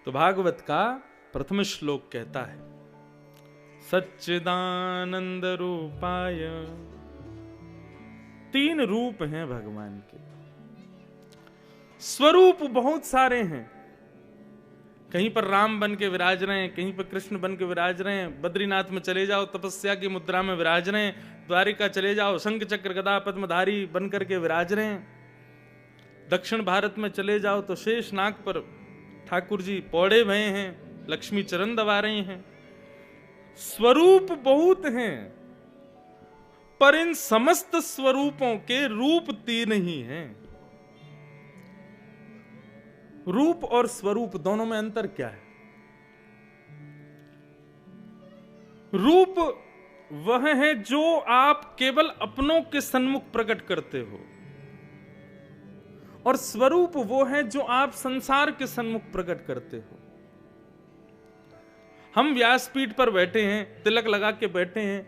तो भागवत का प्रथम श्लोक कहता है, सच्चिदानंद रूपाय। 3 रूप हैं भगवान के। स्वरूप बहुत सारे हैं। कहीं पर राम बन के विराज रहे हैं, कहीं पर कृष्ण बन के विराज रहे हैं। बद्रीनाथ में चले जाओ तपस्या की मुद्रा में विराज रहे हैं। द्वारिका चले जाओ शंख चक्र गदा पद्मधारी बन करके विराज रहे हैं। दक्षिण भारत में चले जाओ तो शेष नाग पर ठाकुर जी पौड़े भये हैं, लक्ष्मी चरण दबा रहे हैं। स्वरूप बहुत हैं, पर इन समस्त स्वरूपों के रूप 3 ही हैं। रूप और स्वरूप दोनों में अंतर क्या है? रूप वह है जो आप केवल अपनों के सन्मुख प्रकट करते हो, और स्वरूप वो है जो आप संसार के सन्मुख प्रकट करते हो। हम व्यासपीठ पर बैठे हैं, तिलक लगा के बैठे हैं,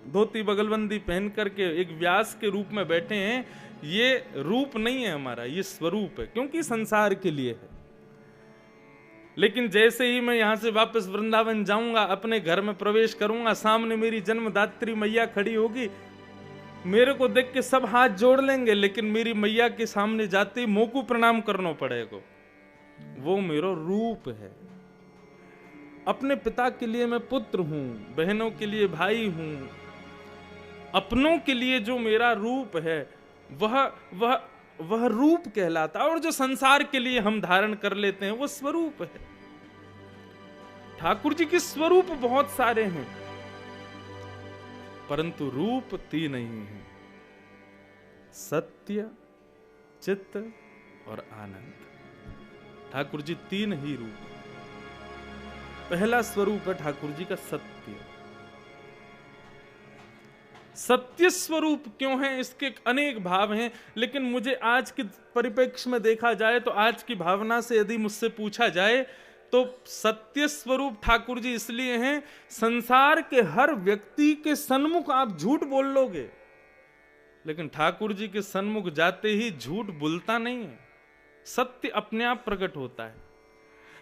धोती बगलबंदी पहन करके एक व्यास के रूप में बैठे हैं। ये रूप नहीं है हमारा, ये स्वरूप है, क्योंकि संसार के लिए है। लेकिन जैसे ही मैं यहां से वापस वृंदावन जाऊंगा, अपने घर में प्रवेश करूंगा, सामने मेरी जन्मदात्री मैया खड़ी होगी, मेरे को देख के सब हाथ जोड़ लेंगे, लेकिन मेरी मैया के सामने जाते ही मोकू प्रणाम करना पड़ेगा। वो मेरा रूप है। अपने पिता के लिए मैं पुत्र हूं, बहनों के लिए भाई हूं। अपनों के लिए जो मेरा रूप है वह रूप कहलाता है, और जो संसार के लिए हम धारण कर लेते हैं वो स्वरूप है। ठाकुर जी के स्वरूप बहुत सारे हैं, परंतु रूप 3 ही हैं, सत्य, चित्त और आनंद। ठाकुर जी 3 ही रूप। पहला स्वरूप है ठाकुर जी का सत्य। सत्य स्वरूप क्यों है? इसके अनेक भाव हैं, लेकिन मुझे आज के परिप्रेक्ष्य में देखा जाए तो आज की भावना से यदि मुझसे पूछा जाए तो सत्य स्वरूप ठाकुर जी इसलिए हैं, संसार के हर व्यक्ति के सन्मुख आप झूठ बोल लोगे, लेकिन ठाकुर जी के सन्मुख जाते ही झूठ बोलता नहीं है, सत्य अपने आप प्रकट होता है।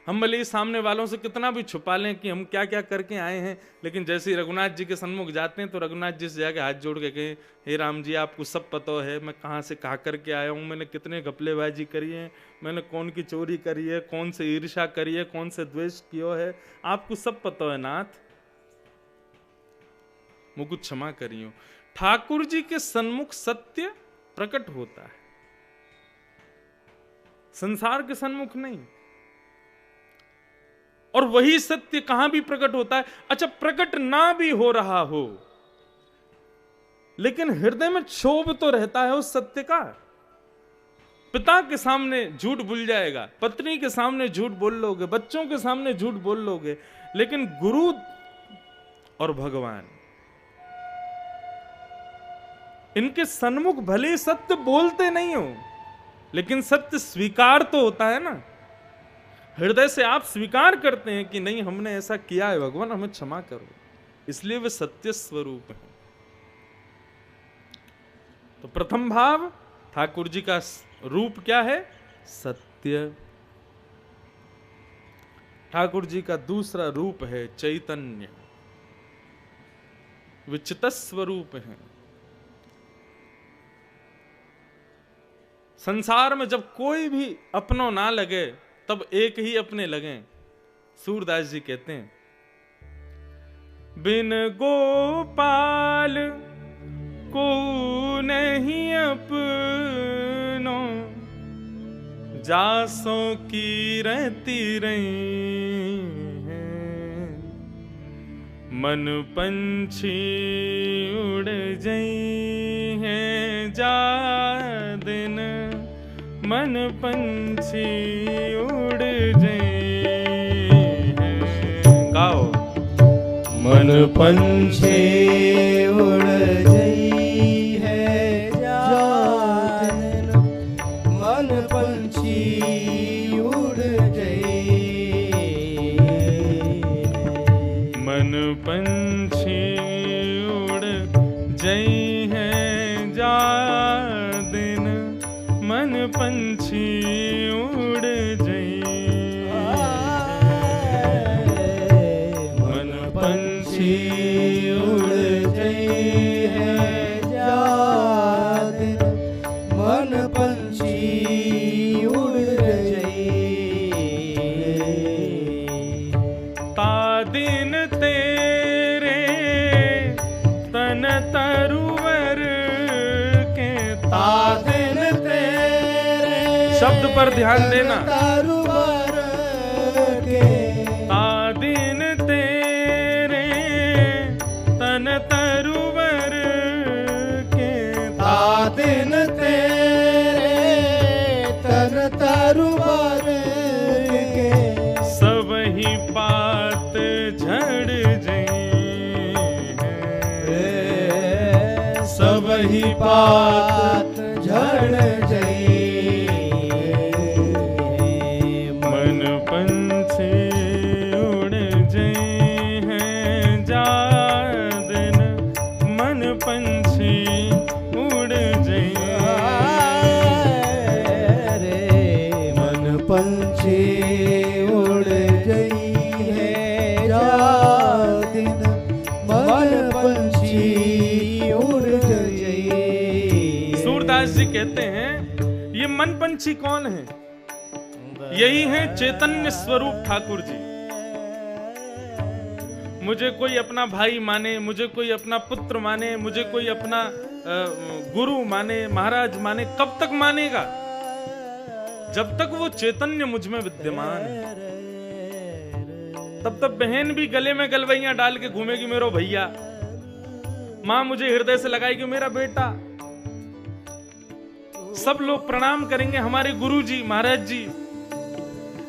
हम भले ही सामने वालों से कितना भी छुपा लें कि हम क्या क्या करके आए हैं, लेकिन जैसे ही रघुनाथ जी के सन्मुख जाते हैं तो रघुनाथ जी से जाके हाथ जोड़ के कहें, हे राम जी आपको सब पता है मैं कहाँ से कहाँ करके आया हूँ, मैंने कितने घपलेबाजी करी है, मैंने कौन की चोरी करी है, कौन से ईर्ष्या करी है, कौन से द्वेष किया है, आपको सब पता है नाथ, मुझको क्षमा करियो। ठाकुर जी के सन्मुख सत्य प्रकट होता है, संसार के सन्मुख नहीं। और वही सत्य कहां भी प्रकट होता है। अच्छा, प्रकट ना भी हो रहा हो, लेकिन हृदय में क्षोभ तो रहता है उस सत्य का। पिता के सामने झूठ भूल जाएगा, पत्नी के सामने झूठ बोल लोगे, बच्चों के सामने झूठ बोल लोगे, लेकिन गुरु और भगवान इनके सन्मुख भले सत्य बोलते नहीं हो, लेकिन सत्य स्वीकार तो होता है ना। हृदय से आप स्वीकार करते हैं कि नहीं हमने ऐसा किया है, भगवान हमें क्षमा करो, इसलिए वे सत्य स्वरूप हैं। तो प्रथम भाव ठाकुर जी का रूप क्या है? सत्य। ठाकुर जी का दूसरा रूप है चैतन्य, वे चित्त स्वरूप हैं। संसार में जब कोई भी अपनों ना लगे तब एक ही अपने लगे। सूरदास जी कहते हैं, बिन गोपाल को नहीं अपनो, जासों की रहती रही है, मन पंछी उड़ जई है जा दिन, मन पंछी उड़ जई है। गाओ, मन पंछी उड़ जई है जान, मन पंछी उड़ जई है, मन पंछी उड़ जई है जा दिन, मन पंछी उड़ जई है। पर ध्यान देना। तरुवर के तादिन तेरे तन तरुवर के, तादिन तेरे तन तरुवर के, सब ही पात झड़ जई हैं, सब ही पात झड़ जई, मन पंछी उड़ जई हैं जा दिन, मन पंछी उड़ जई। रे मन पंछी उड़ गई है जा दिन, मन पंछी उड़ गई। सूरदास जी कहते हैं ये मन पंछी कौन है? यही है चैतन्य स्वरूप ठाकुर जी। मुझे कोई अपना भाई माने, मुझे कोई अपना पुत्र माने, मुझे कोई अपना गुरु माने, महाराज माने, कब तक मानेगा? जब तक वो चैतन्य मुझ में विद्यमान है। तब तक बहन भी गले में गलवैया डाल के घूमेगी मेरो भैया, मां मुझे हृदय से लगाएगी मेरा बेटा, सब लोग प्रणाम करेंगे हमारे गुरु जी महाराज जी।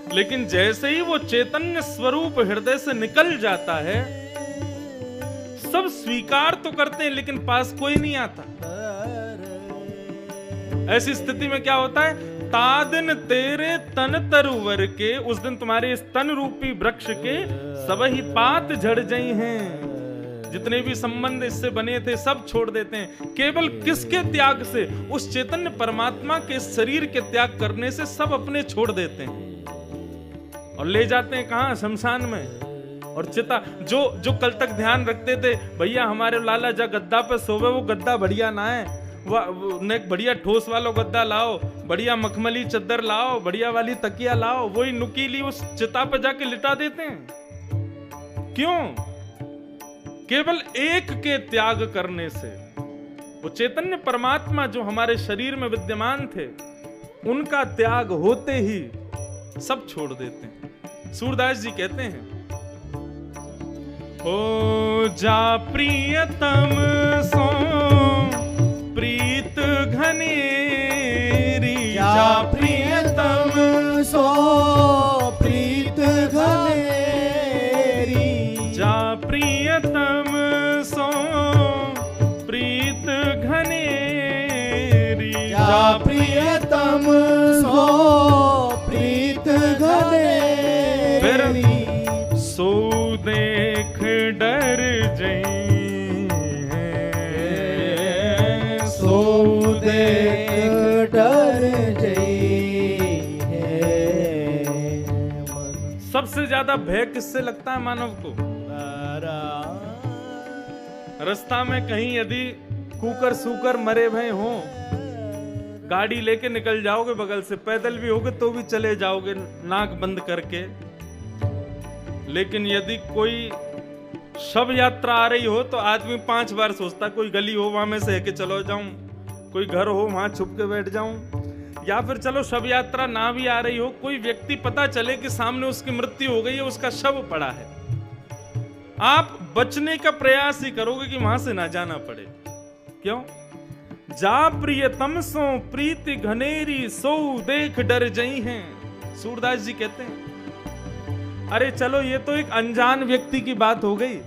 लेकिन जैसे ही वो चैतन्य स्वरूप हृदय से निकल जाता है, सब स्वीकार तो करते हैं लेकिन पास कोई नहीं आता। ऐसी स्थिति में क्या होता है? तादिन तेरे तन तरुवर के, उस दिन तुम्हारे इस तन रूपी वृक्ष के सब ही पात झड़ जाई हैं। जितने भी संबंध इससे बने थे सब छोड़ देते हैं। केवल किसके त्याग से? उस चैतन्य परमात्मा के शरीर के त्याग करने से सब अपने छोड़ देते हैं और ले जाते हैं कहां? शमशान में। और चिता जो कल तक ध्यान रखते थे भैया हमारे लाला जा गद्दा पे सोवे, वो गद्दा बढ़िया ना है, वो बढ़िया ठोस वाला गद्दा लाओ, बढ़िया मखमली चद्दर लाओ, बढ़िया वाली तकिया लाओ, वही नुकीली उस चिता पे जाके लिटा देते हैं। क्यों? केवल एक के त्याग करने से। वो चैतन्य परमात्मा जो हमारे शरीर में विद्यमान थे, उनका त्याग होते ही सब छोड़ देते हैं। सूरदास जी कहते हैं, ओ जा प्रियतम सो प्रीत घनेरी, जा प्रियतम सो प्रीत घनेरी, जा प्रियतम सो प्रीत घनेरी, जा प्रियतम सो प्रीत घनेरी, सो देख डर जई हैं, सो देख डर जई है। सबसे ज्यादा भय किससे लगता है मानव को? रास्ता में कहीं यदि कुकर सूकर मरे भय हो, गाड़ी लेके निकल जाओगे बगल से, पैदल भी होगे तो भी चले जाओगे नाक बंद करके। लेकिन यदि कोई शव यात्रा आ रही हो तो आदमी 5 बार सोचता, कोई गली हो वहां में से के चलो जाऊं, कोई घर हो वहां छुप के बैठ जाऊं, या फिर चलो शव यात्रा ना भी आ रही हो, कोई व्यक्ति पता चले कि सामने उसकी मृत्यु हो गई है, उसका शव पड़ा है, आप बचने का प्रयास ही करोगे कि वहां से ना जाना पड़े। क्यों? जा प्रियतम सो प्रीति घनेरी, सो देख डर जई हैं। सूरदास जी कहते हैं, अरे चलो ये तो एक अनजान व्यक्ति की बात हो गई,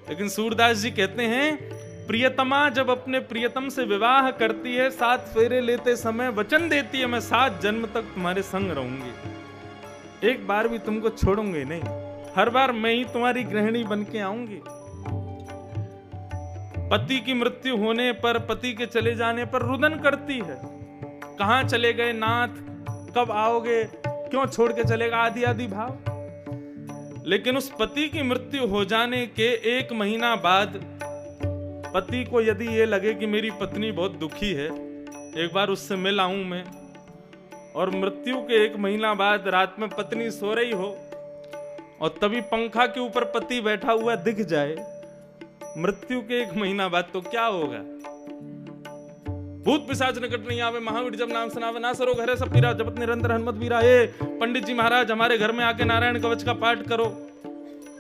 लेकिन सूरदास जी कहते हैं प्रियतमा जब अपने प्रियतम से विवाह करती है, 7 फेरे लेते समय वचन देती है, मैं 7 जन्म तक तुम्हारे संग रहूंगी, एक बार भी तुमको छोड़ूंगी नहीं, हर बार मैं ही तुम्हारी गृहिणी बन के आऊंगी। पति की मृत्यु होने पर, पति के चले जाने पर रुदन करती है, कहां चले गए नाथ, कब आओगे, क्यों छोड़ के चलेगा, आदि आदि भाव। लेकिन उस पति की मृत्यु हो जाने के 1 महीना बाद पति को यदि ये लगे कि मेरी पत्नी बहुत दुखी है, एक बार उससे मिल आऊं मैं, और मृत्यु के 1 महीना बाद रात में पत्नी सो रही हो और तभी पंखा के ऊपर पति बैठा हुआ दिख जाए, मृत्यु के 1 महीना बाद, तो क्या होगा? भूत पिशाच निकट नहीं आवे, महावीर जब नाम सुनावे, ना सरो घरे सब पीरा, जपत निरंतर हनुमत वीरा। ए पंडित जी महाराज, हमारे घर में आके नारायण कवच का पाठ करो,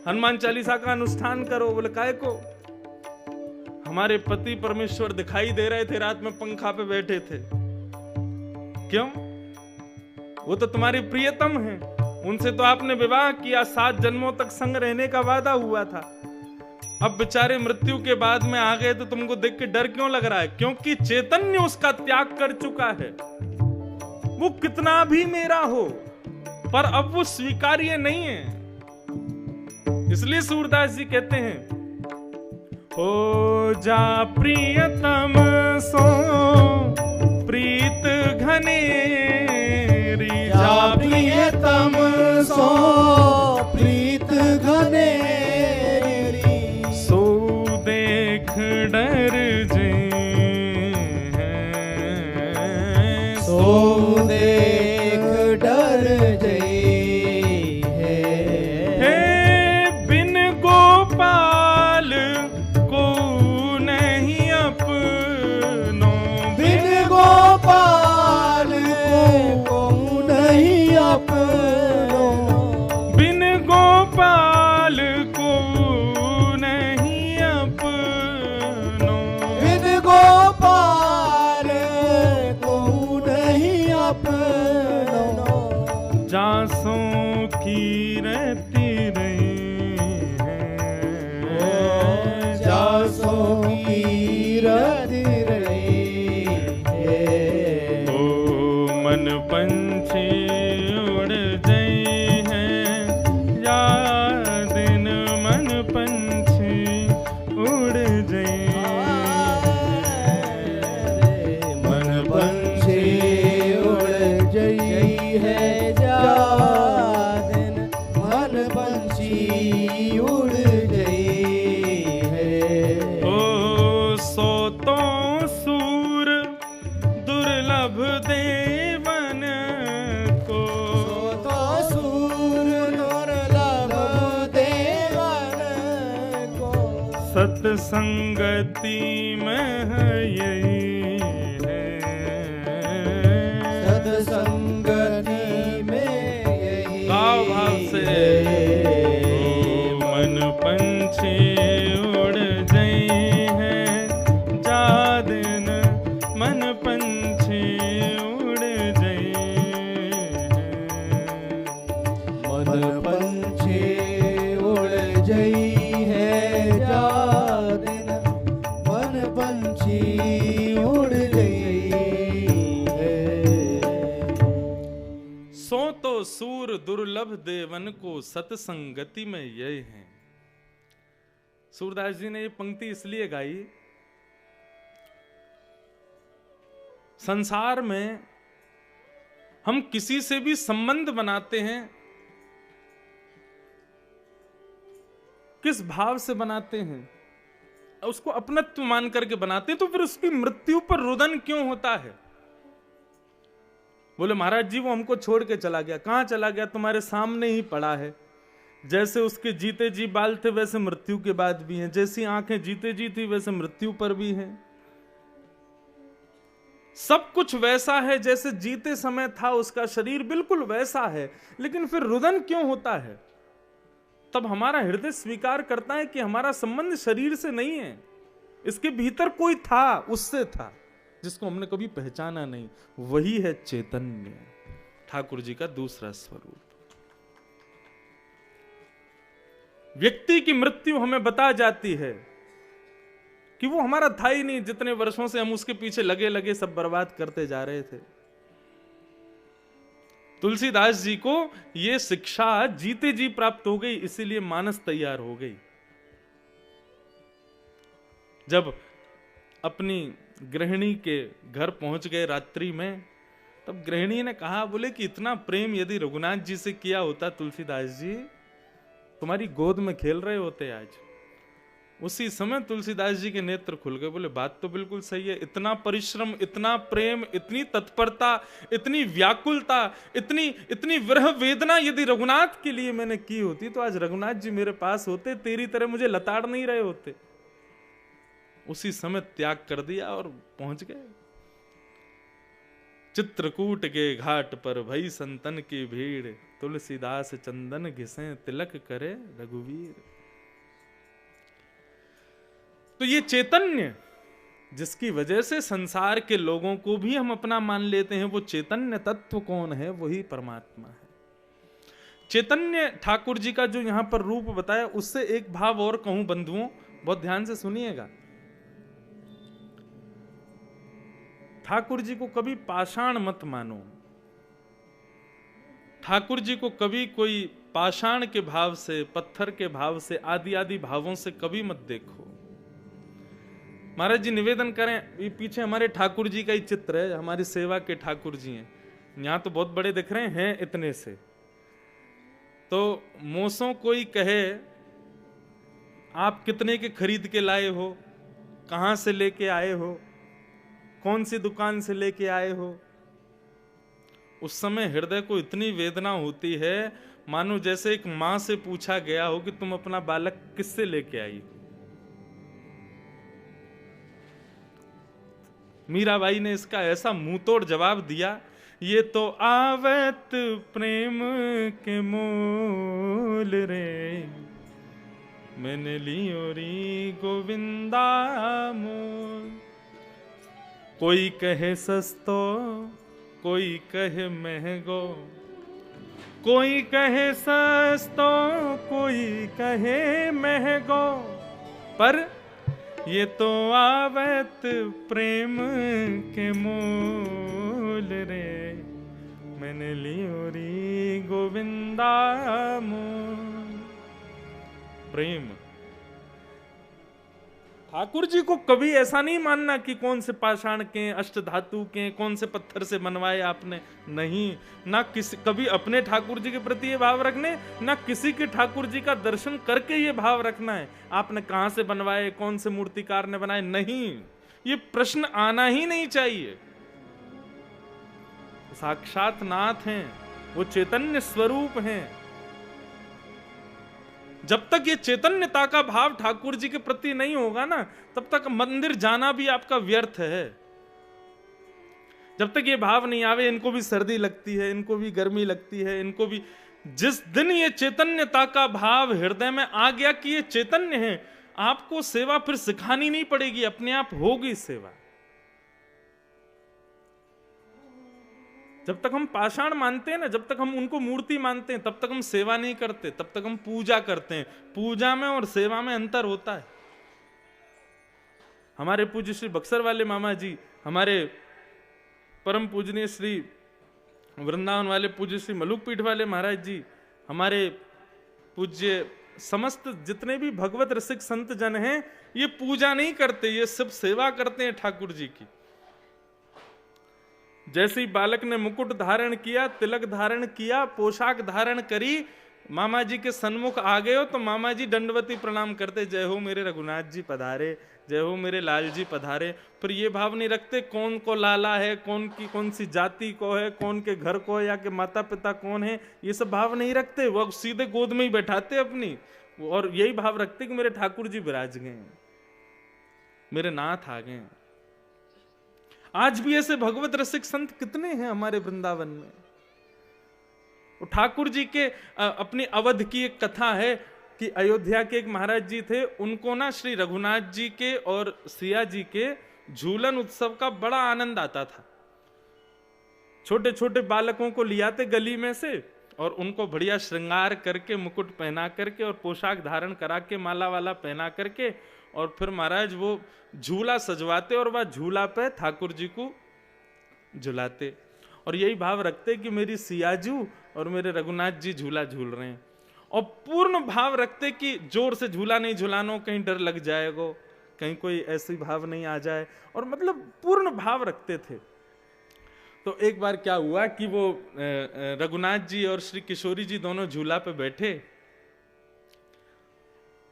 हनुमान चालीसा का अनुष्ठान करो। बोले काय को? हमारे पति परमेश्वर दिखाई दे रहे थे, रात में पंखा पे बैठे थे। क्यों? वो तो तुम्हारी प्रियतम है, उनसे तो आपने विवाह किया, 7 जन्मों तक संग रहने का वादा हुआ था। अब बेचारे मृत्यु के बाद में आ गए तो तुमको देख के डर क्यों लग रहा है? क्योंकि चैतन्य उसका त्याग कर चुका है। वो कितना भी मेरा हो, पर अब वो स्वीकार्य नहीं है। इसलिए सूरदास जी कहते हैं, हो जा प्रियतम सो प्रीत घनेरी, जा प्रियतम सो प्रीत घनेरी, सो देख डर जे, सो देख डर जई है। बिन गोपाल को नहीं अपनो, बिन गोपाल को नहीं अपनो, बिन गोपाल को नहीं अपनो, बिन गोपाल को नहीं अपनो, जासों की रहती रही है, जासो की रति रही है। ओ मन पंछी उड़ गई है, या दिन मन पंछी उड़ गई, मन पंछी उड़ जई है, जा दिन मन पंछी उड़ जई है। ओ सोतों सूर दुर्लभ देवन को, तो सूर दुर्लभ देवन को, सत्संगति में है यही है, सत्संगति में यही भाव भाव से। ओ मन पंछी उड़ गई है, जा दिन मन पंछी उड़ गई है। मन पंछी उड़ जई है, जा दिन मन पंछी उड़ जई है। सो तो सूर दुर्लभ देवन को, सत्संगति में ये है। सूरदास जी ने ये पंक्ति इसलिए गाई, संसार में हम किसी से भी संबंध बनाते हैं, किस भाव से बनाते हैं? उसको अपनत्व मान करके बनाते हैं, तो फिर उसकी मृत्यु पर रुदन क्यों होता है? बोले महाराज जी वो हमको छोड़ के चला गया। कहां चला गया? तुम्हारे सामने ही पड़ा है। जैसे उसके जीते जी बाल थे वैसे मृत्यु के बाद भी हैं, जैसी आंखें जीते जी थी वैसे मृत्यु पर भी हैं। सब कुछ वैसा है जैसे जीते समय था, उसका शरीर बिल्कुल वैसा है, लेकिन फिर रुदन क्यों होता है? तब हमारा हृदय स्वीकार करता है कि हमारा संबंध शरीर से नहीं है, इसके भीतर कोई था, उससे था, जिसको हमने कभी पहचाना नहीं। वही है चैतन्य, ठाकुर जी का दूसरा स्वरूप। व्यक्ति की मृत्यु हमें बता जाती है कि वो हमारा था ही नहीं, जितने वर्षों से हम उसके पीछे लगे लगे सब बर्बाद करते जा रहे थे। तुलसीदास जी को यह शिक्षा जीते जी प्राप्त हो गई, इसीलिए मानस तैयार हो गई। जब अपनी गृहिणी के घर पहुंच गए रात्रि में, तब गृहिणी ने कहा, बोले कि इतना प्रेम यदि रघुनाथ जी से किया होता तुलसीदास जी, तुम्हारी गोद में खेल रहे होते आज। उसी समय तुलसीदास जी के नेत्र खुल गए। बोले बात तो बिल्कुल सही है, इतना परिश्रम, इतना प्रेम, इतनी तत्परता, इतनी व्याकुलता, इतनी विरह वेदना यदि रघुनाथ के लिए मैंने की होती तो आज रघुनाथ जी मेरे पास होते, तेरी तरह मुझे लताड़ नहीं रहे होते। उसी समय त्याग कर दिया और पहुंच गए। चित्रकूट के घाट पर भई संतन की भीड़, तुलसीदास चंदन घिसे तिलक करे रघुवीर। तो ये चैतन्य जिसकी वजह से संसार के लोगों को भी हम अपना मान लेते हैं, वो चैतन्य तत्व कौन है? वही परमात्मा है। चैतन्य ठाकुर जी का जो यहां पर रूप बताया, उससे एक भाव और कहूं बंधुओं, बहुत ध्यान से सुनिएगा। ठाकुर जी को कभी पाषाण मत मानो। ठाकुर जी को कभी कोई पाषाण के भाव से, पत्थर के भाव से, आदि आदि भावों से कभी मत देखो। महाराज जी निवेदन करें, ये पीछे हमारे ठाकुर जी का ही चित्र है, हमारी सेवा के ठाकुर जी हैं। यहां तो बहुत बड़े दिख रहे हैं इतने से, तो मोसों कोई कहे आप कितने के खरीद के लाए हो, कहां से लेके आए हो, कौन सी दुकान से लेके आए हो, उस समय हृदय को इतनी वेदना होती है मानो जैसे एक मां से पूछा गया हो कि तुम अपना बालक किससे लेके आई। मीराबाई ने इसका ऐसा मुंहतोड़ जवाब दिया, ये तो आवत प्रेम के मोल रे, मैंने लियो री गोविंदा मोल। कोई कहे सस्तो, कोई कहे महंगो, कोई कहे सस्तो, कोई कहे महंगो, पर ये तो आवत प्रेम के मोल रे, मैंने लियो री गोविंदा मोल। प्रेम। ठाकुर जी को कभी ऐसा नहीं मानना कि कौन से पाषाण के, अष्ट धातु के, कौन से पत्थर से बनवाए आपने, नहीं। ना किसी कभी अपने ठाकुर जी के प्रति ये भाव रखने, ना किसी के ठाकुर जी का दर्शन करके ये भाव रखना है आपने कहां से बनवाए, कौन से मूर्तिकार ने बनाए, नहीं। ये प्रश्न आना ही नहीं चाहिए। साक्षात नाथ हैं, वो चैतन्य स्वरूप हैं। जब तक ये चैतन्यता का भाव ठाकुर जी के प्रति नहीं होगा ना, तब तक मंदिर जाना भी आपका व्यर्थ है। जब तक ये भाव नहीं आवे, इनको भी सर्दी लगती है, इनको भी गर्मी लगती है, इनको भी, जिस दिन ये चैतन्यता का भाव हृदय में आ गया कि ये चैतन्य है, आपको सेवा फिर सिखानी नहीं पड़ेगी, अपने आप होगी सेवा। जब तक हम पाषाण मानते हैं ना, जब तक हम उनको मूर्ति मानते हैं, तब तक हम सेवा नहीं करते, तब तक हम पूजा करते हैं। पूजा में और सेवा में अंतर होता है। हमारे पूज्य श्री बक्सर वाले मामा जी, हमारे परम पूजनीय श्री वृंदावन वाले पूज्य श्री मलुक पीठ वाले महाराज जी, हमारे पूज्य समस्त जितने भी भगवत रसिक संत जन हैं, ये पूजा नहीं करते, ये सब सेवा करते हैं ठाकुर जी की। जैसे ही बालक ने मुकुट धारण किया, तिलक धारण किया, पोशाक धारण करी, मामा जी के सन्मुख आ गए हो तो मामा जी दंडवती प्रणाम करते, जय हो मेरे रघुनाथ जी पधारे, जय हो मेरे लाल जी पधारे। फिर ये भाव नहीं रखते कौन को लाला है, कौन की कौन सी जाति को है, कौन के घर को है, या के माता पिता कौन है, ये सब भाव नहीं रखते। वो सीधे गोद में ही बैठाते अपनी, और यही भाव रखते कि मेरे ठाकुर जी विराज गए, मेरे नाथ आ गए। आज भी ऐसे भगवत रसिक संत कितने हैं हमारे वृंदावन में। ठाकुर जी के अपनी अवध की एक कथा है कि अयोध्या के एक महाराज जी थे, उनको ना श्री रघुनाथ जी के और सिया जी के झूलन उत्सव का बड़ा आनंद आता था। छोटे छोटे बालकों को लियाते गली में से और उनको बढ़िया श्रृंगार करके, मुकुट पहना करके और पोशाक धारण करा के, माला वाला पहना करके, और फिर महाराज वो झूला सजवाते और वह झूला पे ठाकुर जी को झुलाते, और यही भाव रखते कि मेरी सियाजू और मेरे रघुनाथ जी झूला झूल रहे हैं। और पूर्ण भाव रखते कि जोर से झूला नहीं झुलानो, कहीं डर लग जाएगा, कहीं कोई ऐसी भाव नहीं आ जाए, और मतलब पूर्ण भाव रखते थे। तो एक बार क्या हुआ कि वो रघुनाथ जी और श्री किशोरी जी दोनों झूला पे बैठे,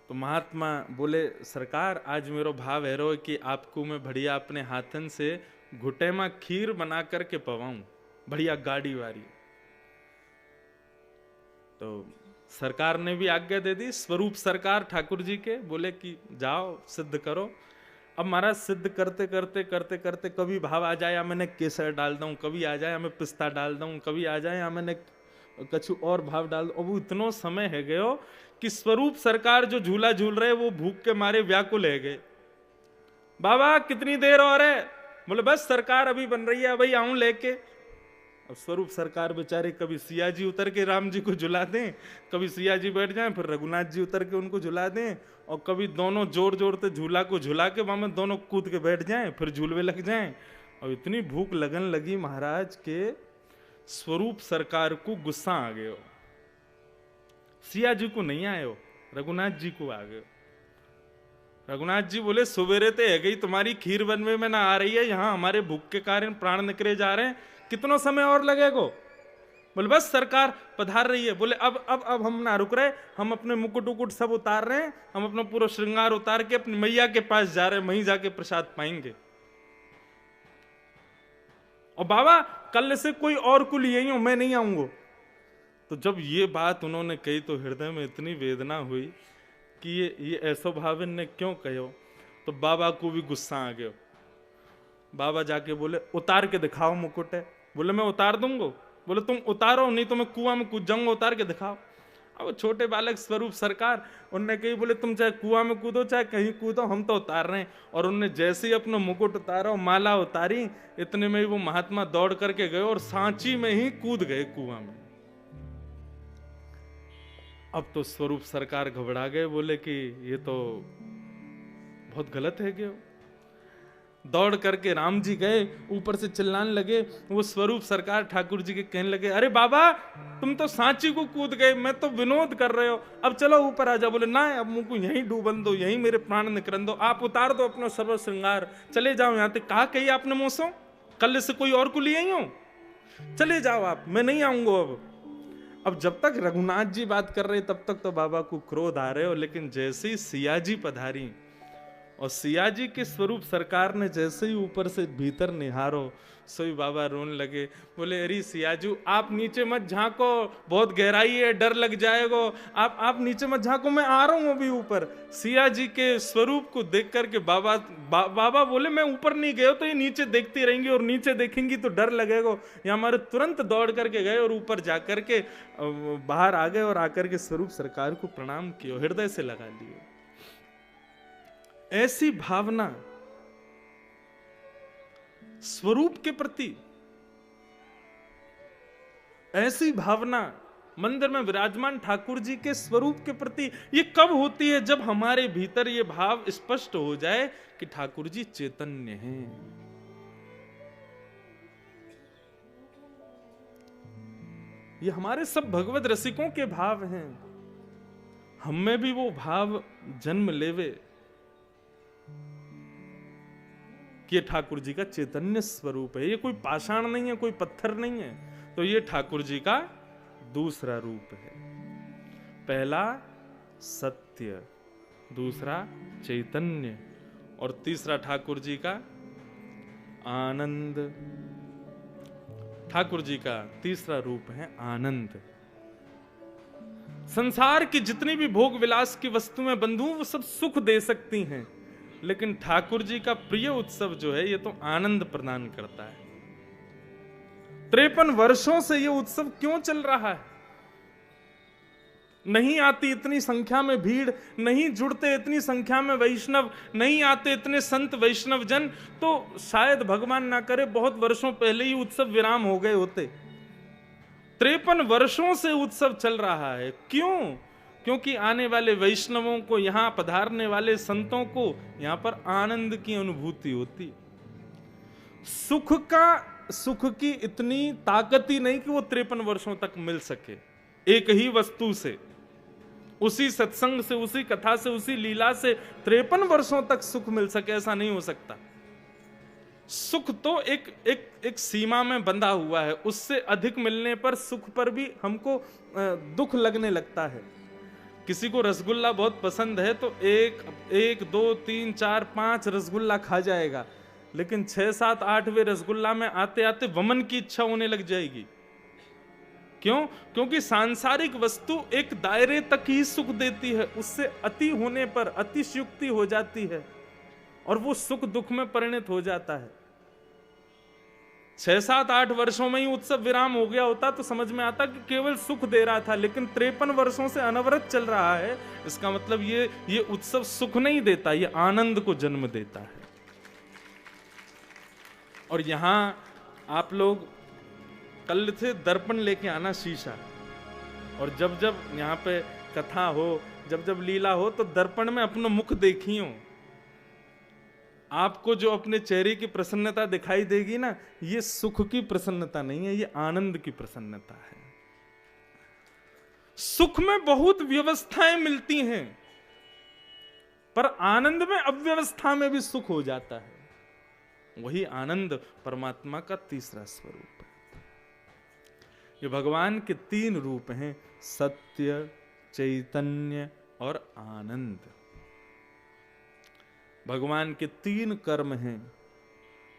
तो महात्मा बोले, सरकार आज मेरो भाव है रो कि आपको मैं बढ़िया अपने हाथन से घुटे में खीर बना करके पवाऊं, बढ़िया गाड़ी वारी। तो सरकार ने भी आज्ञा दे दी, स्वरूप सरकार ठाकुर जी के, बोले कि जाओ सिद्ध करो। अब महाराज सिद्ध करते करते करते करते कभी भाव आ जाए या मैंने केसर डाल दूं, कभी आ जाए या मैं पिस्ता डाल दूं, कभी आ जाए या मैंने कछु और भाव डाल दूं। अब इतनो समय है गयो कि स्वरूप सरकार जो झूला झूल रहे वो भूख के मारे व्याकुल है गए। बाबा कितनी देर और है? बोले बस सरकार अभी बन रही है, भाई आऊं लेके। अब स्वरूप सरकार बेचारे कभी सिया जी उतर के राम जी को झुला दें, कभी सिया जी बैठ जाएं, फिर रघुनाथ जी उतर के उनको झुला दें, और कभी दोनों जोर जोर से झूला को झुला के वहां में दोनों कूद के बैठ जाएं, फिर झूलवे लग जाएं। और इतनी भूख लगन लगी महाराज के स्वरूप सरकार को गुस्सा आ गयो। सिया जी को नहीं आयो, रघुनाथ जी को आ गयो। रघुनाथ जी बोले सवेरे ते है गई तुम्हारी खीर बनवे में ना आ रही है, यहाँ हमारे भूख के कारण प्राण निकले जा रहे हैं, कितना समय और लगेगा? बोले बस सरकार पधार रही है। बोले अब हम ना रुक रहे, हम अपने मुकुट उकुट सब उतार रहे हैं, हम अपना पूरा श्रृंगार उतार के अपनी मैया के पास जा रहे हैं, वहीं जाके प्रसाद पाएंगे। और बाबा कल से कोई और को लिए ही हो, मैं नहीं आऊंगा। तो जब ये बात उन्होंने कही तो हृदय में इतनी वेदना हुई कि ये ऐसो भाविन ने क्यों कहो। तो बाबा को भी गुस्सा आ गया। बाबा जाके बोले उतार के दिखाओ मुकुट है। बोले मैं उतार दूंगा। बोले तुम उतारो, नहीं तो मैं कुआं में कूद जाऊंगा, उतार के दिखाओ। अब छोटे बालक स्वरूप सरकार उनने कही बोले तुम चाहे कुआं में कूदो चाहे कहीं कूदो, हम तो उतार रहे हैं। और उनने जैसे ही अपना मुकुट उतारा, माला उतारी, इतने में ही वो महात्मा दौड़ करके गए और सांची में ही कूद गए कुआं में। अब तो स्वरूप सरकार घबरा गए, बोले कि ये तो बहुत गलत है क्या। दौड़ करके राम जी गए, ऊपर से चिल्लाने लगे। वो स्वरूप सरकार ठाकुर जी के कहने लगे अरे बाबा तुम तो सांची को कूद गए, मैं तो विनोद कर रहे हो, अब चलो ऊपर आ जाओ। बोले ना अब मुझको यहीं डूबन दो, यहीं मेरे प्राण निकलन दो, आप उतार दो अपना सर्व श्रृंगार, चले जाओ यहाँ तक। कहा कही आपने मोसो, कल से कोई और को लिए ही हो, चले जाओ आप, मैं नहीं आऊंगा। अब जब तक रघुनाथ जी बात कर रहे तब तक तो बाबा को क्रोध आ रहे हो, लेकिन जैसे ही सिया जी पधारी और सिया जी के स्वरूप सरकार ने जैसे ही ऊपर से भीतर निहारो, सोई बाबा रोने लगे। बोले अरे सियाजू आप नीचे मत झांको, बहुत गहराई है, डर लग जाएगा, आप नीचे मत झांको, मैं आ रहा हूं अभी ऊपर। सिया जी के स्वरूप को देख करके बाबा बोले मैं ऊपर नहीं गया तो ये नीचे देखती रहेंगी और नीचे देखेंगी तो डर लगेगा। ये हमारे तुरंत दौड़ करके गए और ऊपर जाकर के बाहर आ गए और आकर के स्वरूप सरकार को प्रणाम किया, हृदय से लगा लिए। ऐसी भावना स्वरूप के प्रति, ऐसी भावना मंदिर में विराजमान ठाकुर जी के स्वरूप के प्रति ये कब होती है? जब हमारे भीतर ये भाव स्पष्ट हो जाए कि ठाकुर जी चैतन्य हैं। ये हमारे सब भगवत रसिकों के भाव हैं, हम में भी वो भाव जन्म लेवे कि ये ठाकुर जी का चैतन्य स्वरूप है, ये कोई पाषाण नहीं है, कोई पत्थर नहीं है, तो ये ठाकुर जी का दूसरा रूप है। पहला सत्य, दूसरा चैतन्य और तीसरा ठाकुर जी का आनंद। ठाकुर जी का तीसरा रूप है आनंद। संसार की जितनी भी भोग विलास की वस्तुएं बंधु वो सब सुख दे सकती हैं, लेकिन ठाकुर जी का प्रिय उत्सव जो है ये तो आनंद प्रदान करता है। 53 वर्षों से ये उत्सव क्यों चल रहा है? नहीं आती इतनी संख्या में भीड़, नहीं जुड़ते इतनी संख्या में वैष्णव, नहीं आते इतने संत वैष्णव जन, तो शायद भगवान ना करे बहुत वर्षों पहले ही उत्सव विराम हो गए होते। 53 वर्षों से उत्सव चल रहा है। क्यों? क्योंकि आने वाले वैष्णवों को, यहां पधारने वाले संतों को यहां पर आनंद की अनुभूति होती। सुख की इतनी ताकत ही नहीं कि वो 53 वर्षों तक मिल सके एक ही वस्तु से, उसी सत्संग से, उसी कथा से, उसी लीला से 53 वर्षों तक सुख मिल सके, ऐसा नहीं हो सकता। सुख तो एक सीमा में बंधा हुआ है, उससे अधिक मिलने पर सुख पर भी हमको दुख लगने लगता है। किसी को रसगुल्ला बहुत पसंद है तो एक 2 3 4 5 रसगुल्ला खा जाएगा, लेकिन 6 7 8वें रसगुल्ला में आते आते वमन की इच्छा होने लग जाएगी। क्यों? क्योंकि सांसारिक वस्तु एक दायरे तक ही सुख देती है, उससे अति होने पर अतिशयोक्ति हो जाती है और वो सुख दुख में परिणत हो जाता है। 6, 7, 8 वर्षों में ही उत्सव विराम हो गया होता तो समझ में आता कि केवल सुख दे रहा था, लेकिन 53 वर्षों से अनवरत चल रहा है। इसका मतलब ये उत्सव सुख नहीं देता, ये आनंद को जन्म देता है। और यहां आप लोग कल थे दर्पण लेके आना शीशा, और जब जब यहाँ पे कथा हो, जब जब लीला हो, तो दर्पण में अपना मुख देखियो। आपको जो अपने चेहरे की प्रसन्नता दिखाई देगी ना, ये सुख की प्रसन्नता नहीं है, ये आनंद की प्रसन्नता है। सुख में बहुत व्यवस्थाएं मिलती हैं, पर आनंद में अव्यवस्था में भी सुख हो जाता है। वही आनंद परमात्मा का तीसरा स्वरूप है। ये भगवान के 3 रूप हैं, सत्य, चैतन्य और आनंद। भगवान के 3 कर्म हैं,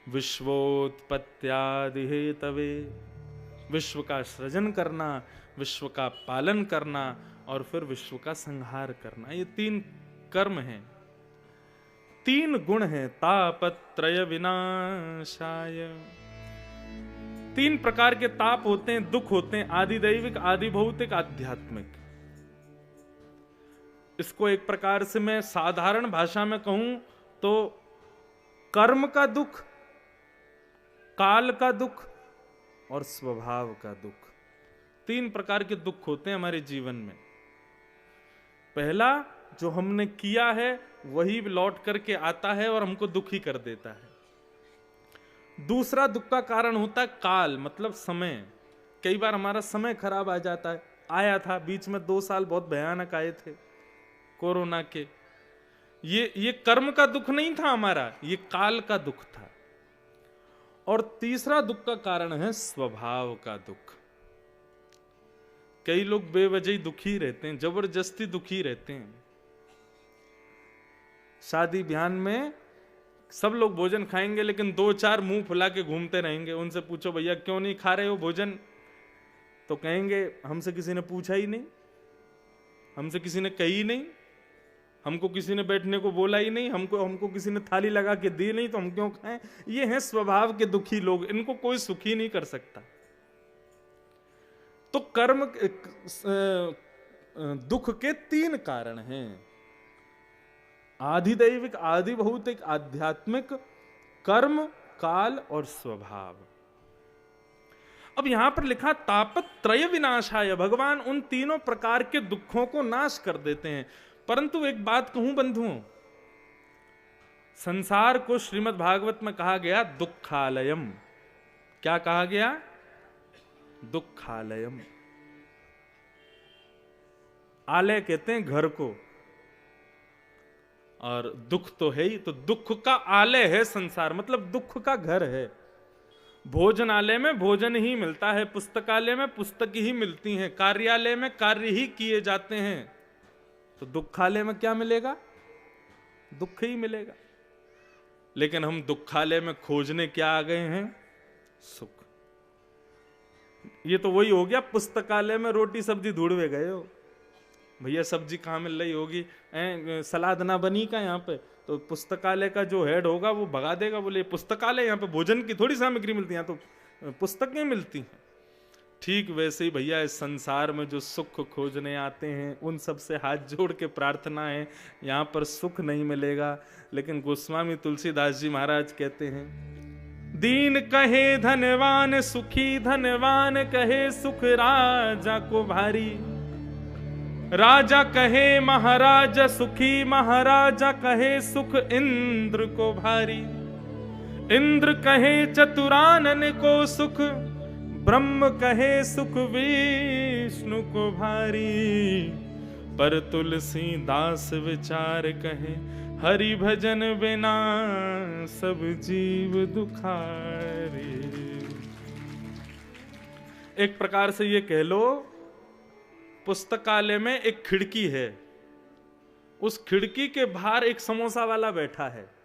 विश्वोत्पत्त्यादि हेतवे, विश्व का सृजन करना, विश्व का पालन करना और फिर विश्व का संहार करना। ये 3 कर्म हैं, 3 गुण हैं, तापत्रय विनाशाय। 3 प्रकार के ताप होते हैं, दुख होते हैं, आदि दैविक, आदि भौतिक, आध्यात्मिक। इसको एक प्रकार से मैं साधारण भाषा में कहूं तो कर्म का दुख, काल का दुख और स्वभाव का दुख। 3 प्रकार के दुख होते हैं हमारे जीवन में। पहला, जो हमने किया है वही लौट करके आता है और हमको दुखी कर देता है। दूसरा दुख का कारण होता है काल, मतलब समय। कई बार हमारा समय खराब आ जाता है। आया था बीच में 2 साल बहुत भयानक आए थे कोरोना के। ये कर्म का दुख नहीं था हमारा, ये काल का दुख था। और तीसरा दुख का कारण है स्वभाव का दुख। कई लोग बेवजह दुखी रहते हैं, जबरदस्ती दुखी रहते हैं। शादी ब्याह में सब लोग भोजन खाएंगे, लेकिन 2-4 मुंह फुला के घूमते रहेंगे। उनसे पूछो भैया क्यों नहीं खा रहे हो भोजन, तो कहेंगे हमसे किसी ने पूछा ही नहीं, हमसे किसी ने कही नहीं, हमको किसी ने बैठने को बोला ही नहीं, हमको किसी ने थाली लगा के दी नहीं, तो हम क्यों खाएं। ये हैं स्वभाव के दुखी लोग, इनको कोई सुखी नहीं कर सकता। तो कर्म दुख के 3 कारण हैं, आधिदैविक, आदि भौतिक, आध्यात्मिक, कर्म, काल और स्वभाव। अब यहां पर लिखा तापत्रय विनाशाय, भगवान उन 3 प्रकार के दुखों को नाश कर देते हैं। परंतु एक बात कहूं बंधुओं, संसार को श्रीमद् भागवत में कहा गया दुखालयम। क्या कहा गया? दुखालयम। आलय कहते हैं घर को, और दुख तो है ही, तो दुख का आलय है संसार, मतलब दुख का घर है। भोजनालय में भोजन ही मिलता है, पुस्तकालय में पुस्तक ही मिलती हैं, कार्यालय में कार्य ही किए जाते हैं। तो दुखालय में क्या मिलेगा? दुख ही मिलेगा। लेकिन हम दुखालय में खोजने क्या आ गए हैं? सुख। ये तो वही हो गया, पुस्तकालय में रोटी सब्जी ढूंढवे गए हो, भैया सब्जी कहाँ मिल रही होगी, सलाद ना बनी का यहाँ पे, तो पुस्तकालय का जो हेड होगा वो भगा देगा, बोले पुस्तकालय, यहाँ पे भोजन की थोड़ी सामग्री मिलती है, तो पुस्तकें मिलती हैं। ठीक वैसे ही भैया इस संसार में जो सुख खोजने आते हैं उन सब से हाथ जोड़ के प्रार्थना है, यहाँ पर सुख नहीं मिलेगा। लेकिन गोस्वामी तुलसीदास जी महाराज कहते हैं, दीन कहे धनवान सुखी, धनवान कहे सुख राजा को भारी, राजा कहे महाराजा सुखी, महाराजा कहे सुख इंद्र को भारी, इंद्र कहे चतुरानन को सुख, ब्रह्म कहे सुख विष्णु को भारी, पर तुलसीदास विचार कहे, हरि भजन बिना सब जीव दुखारी। एक प्रकार से ये कह लो, पुस्तकालय में एक खिड़की है, उस खिड़की के बाहर एक समोसा वाला बैठा है,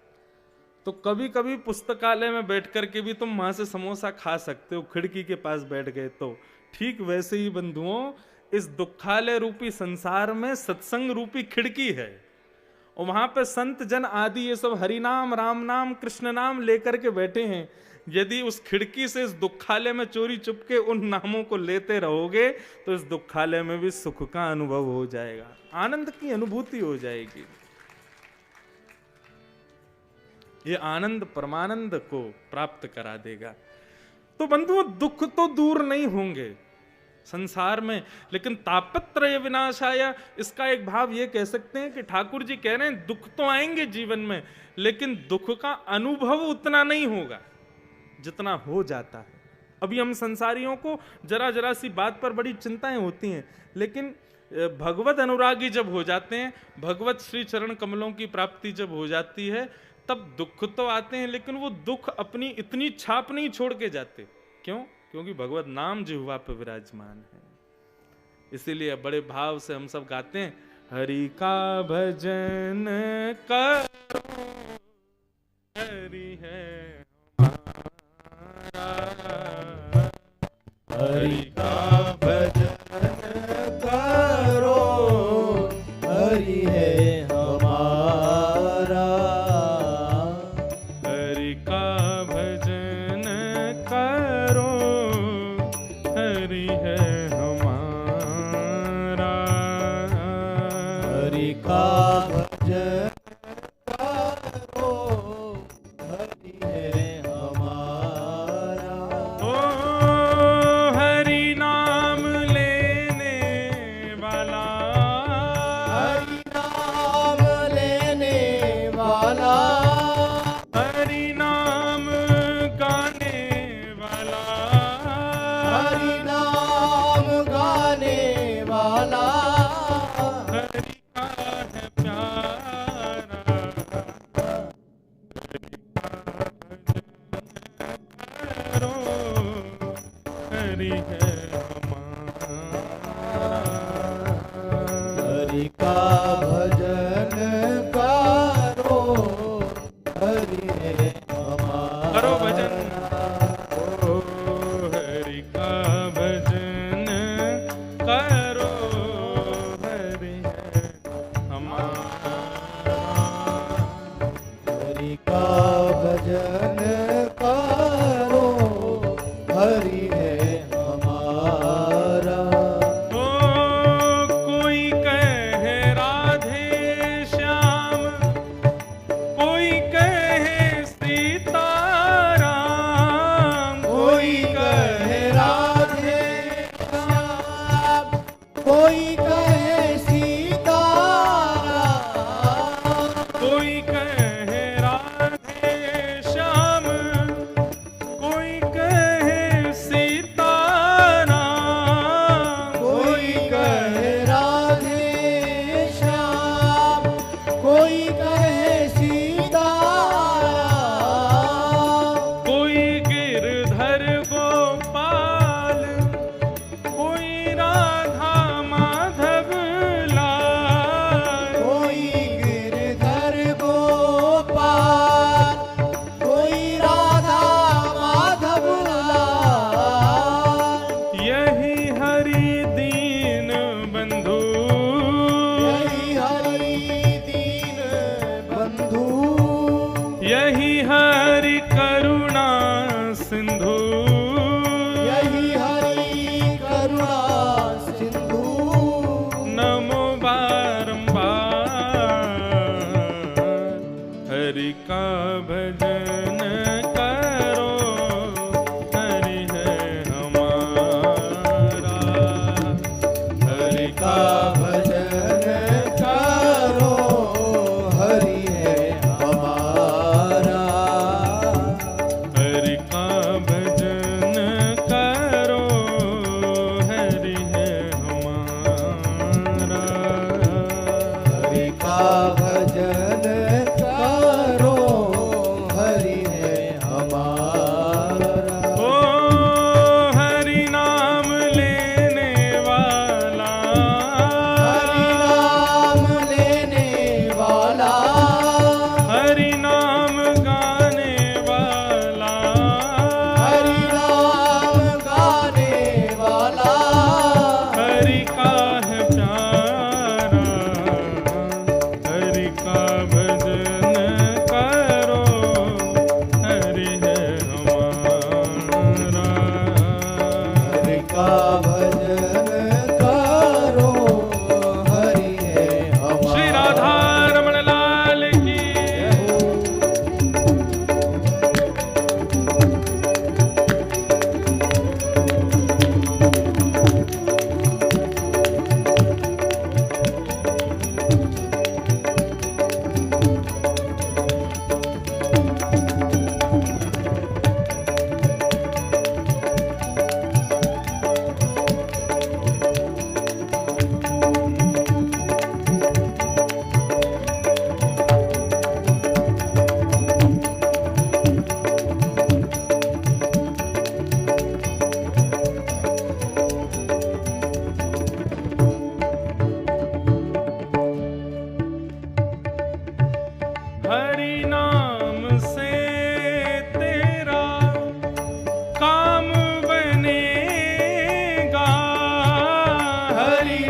तो कभी कभी पुस्तकालय में बैठ करके भी तुम वहां से समोसा खा सकते हो, खिड़की के पास बैठ गए तो। ठीक वैसे ही बंधुओं, इस दुखालय रूपी संसार में सत्संग रूपी खिड़की है, और वहां पे संत जन आदि ये सब हरि नाम, राम नाम, कृष्ण नाम लेकर के बैठे हैं। यदि उस खिड़की से इस दुखालय में चोरी चुपके उन नामों को लेते रहोगे तो इस दुखालय में भी सुख का अनुभव हो जाएगा, आनंद की अनुभूति हो जाएगी। ये आनंद परमानंद को प्राप्त करा देगा। तो बंधुओं, दुख तो दूर नहीं होंगे संसार में, लेकिन तापत्रय विनाशाय, इसका एक भाव ये कह सकते हैं कि ठाकुर जी कह रहे हैं दुख तो आएंगे जीवन में, लेकिन दुख का अनुभव उतना नहीं होगा जितना हो जाता है। अभी हम संसारियों को जरा जरा सी बात पर बड़ी चिंताएं होती हैं, लेकिन भगवत अनुरागी जब हो जाते हैं, भगवत श्री चरण कमलों की प्राप्ति जब हो जाती है, तब दुख तो आते हैं, लेकिन वो दुख अपनी इतनी छाप नहीं छोड़ के जाते। क्यों? क्योंकि भगवत नाम जिह्वा पे विराजमान है। इसीलिए बड़े भाव से हम सब गाते हैं, हरि का भजन करो, हरि है हमारा, हरि का भजन करो, हरि है हमारा, हरि का भजन करो, हरि है हमारा, हरि का भजन करो, हरि है हमारा। ओ हरि नाम लेने वाला, हरि नाम लेने वाला, हरि नाम गाने वाला, हरि नाम गाने वाला, हरि का है प्यारा, करो, हरि है हमारा। हरि का भजन करो, हरि है हमारा। करो भजन, ओ हरि का भजन करो, हरि है हमारा। हरि का भजन करो, हरि है हमारा। ओ कोई कहे राधे श्याम, कोई कहे सीताराम, कोई कहे राधे श्याम, कोई कहे सीताराम, कोई कहे राधे श्याम, कोई कहे सीताराम, कोई कहे राधे श्याम, कोई कहे सीताराम, कोई गिरधर गोपाल, कोई राधा माधव लाल, कोई गिरधर गोपाल, कोई राधा माधव लाल, यही हरि दीन बंधु, यही हरि दीन बंधु, यही हरि करुणा सिंधु, यही हरि करुणा सिंधु। नमो बारंबार, हरि का भजन करो, हरि है हमारा, हरि का भजन करो, हरि है हमारा। हरि का भजन करो, हरि है हमारा। हरि का भजन करो, हरि है हमारा। ओ हरि नाम लेने वाला,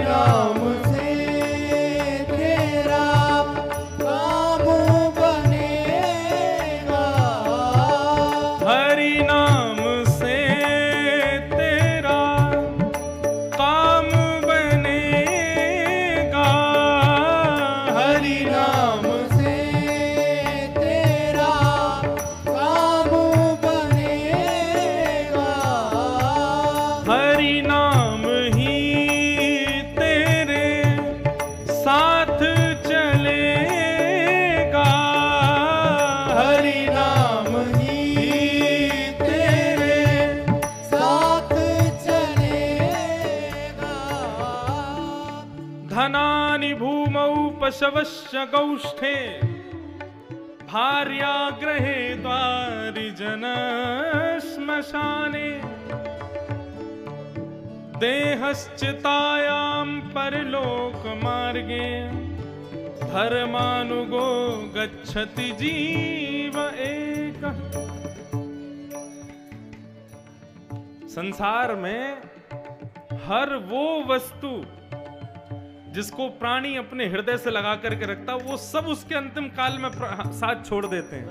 नाम से तेरा काम बनेगा, हरि नाम से तेरा काम बनेगा, हरि नाम से तेरा काम बनेगा, हरि नाम ही तेरे साथ चलेगा, हरि नाम ही तेरे साथ चलेगा। धनानि भूमौ पशवश्च गौष्ठे, भार्या गृहे द्वारि जन श्मशाने, देहश्चितायां परलोक मार्गे, धर्मानुगो गच्छति जीव एकः। संसार में हर वो वस्तु जिसको प्राणी अपने हृदय से लगा करके रखता, वो सब उसके अंतिम काल में साथ छोड़ देते हैं।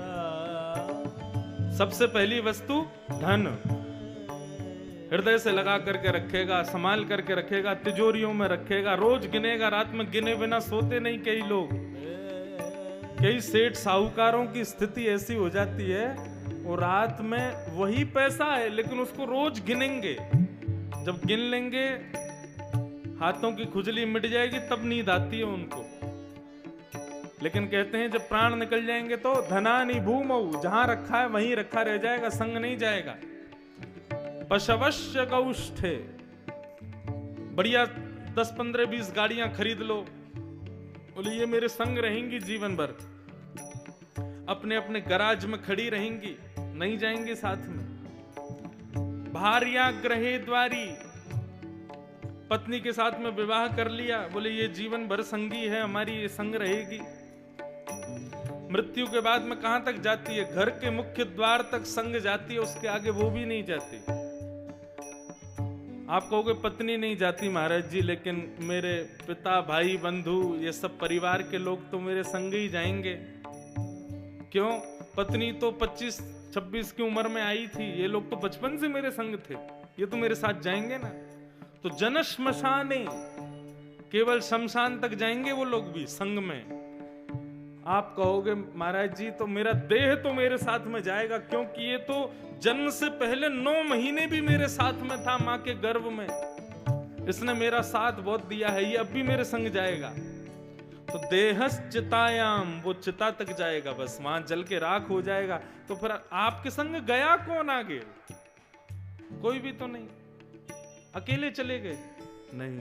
सबसे पहली वस्तु धन, हृदय से लगा करके रखेगा, संभाल करके रखेगा, तिजोरियों में रखेगा, रोज गिनेगा, रात में गिने बिना सोते नहीं कई लोग। कई सेठ साहूकारों की स्थिति ऐसी हो जाती है, वो रात में वही पैसा है लेकिन उसको रोज गिनेंगे, जब गिन लेंगे हाथों की खुजली मिट जाएगी तब नींद आती है उनको। लेकिन कहते हैं जब प्राण निकल जाएंगे तो धनानि भूमौ, जहां रखा है वहीं रखा रह जाएगा, संग नहीं जाएगा। पशवश्य गौष्ठे, बढ़िया 10 15 20 गाड़ियां खरीद लो, बोले ये मेरे संग रहेंगी जीवन भर, अपने अपने गराज में खड़ी रहेंगी, नहीं जाएंगे साथ में। भार्या गृहे द्वारी, पत्नी के साथ में विवाह कर लिया, बोले ये जीवन भर संगी है हमारी, ये संग रहेगी। मृत्यु के बाद में कहां तक जाती है? घर के मुख्य द्वार तक संग जाती है, उसके आगे वो भी नहीं जाती। आप कहोगे पत्नी नहीं जाती महाराज जी, लेकिन मेरे पिता, भाई, बंधु, ये सब परिवार के लोग तो मेरे संग ही जाएंगे। क्यों? पत्नी तो 25-26 की उम्र में आई थी, ये लोग तो बचपन से मेरे संग थे, ये तो मेरे साथ जाएंगे ना। तो जन श्मशाने, केवल शमशान तक जाएंगे वो लोग भी संग में। आप कहोगे महाराज जी तो मेरा देह तो मेरे साथ में जाएगा, क्योंकि ये तो जन्म से पहले 9 महीने भी मेरे साथ में था मां के गर्भ में, इसने मेरा साथ बहुत दिया है, ये अब भी मेरे संग जाएगा। तो देहस चितायाम, वो चिता तक जाएगा, बस वहां जल के राख हो जाएगा। तो फिर आपके संग गया कौन आगे? कोई भी तो नहीं, अकेले चले गए नहीं।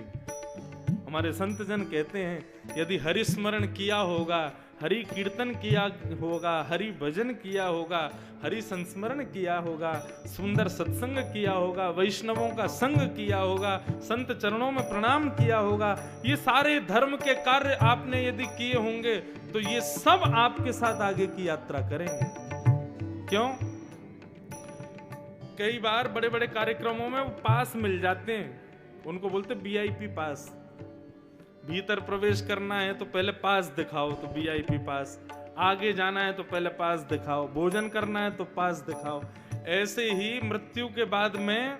हमारे संत जन कहते हैं यदि हरि स्मरण किया होगा, हरि कीर्तन किया होगा, हरि भजन किया होगा, हरि संस्मरण किया होगा, सुंदर सत्संग किया होगा, वैष्णवों का संग किया होगा, संत चरणों में प्रणाम किया होगा, ये सारे धर्म के कार्य आपने यदि किए होंगे तो ये सब आपके साथ आगे की यात्रा करेंगे। क्यों? कई बार बड़े बड़े कार्यक्रमों में वो पास मिल जाते हैं, उनको बोलते VIP पास। भीतर प्रवेश करना है तो पहले पास दिखाओ, तो VIP पास। आगे जाना है तो पहले पास दिखाओ, भोजन करना है तो पास दिखाओ। ऐसे ही मृत्यु के बाद में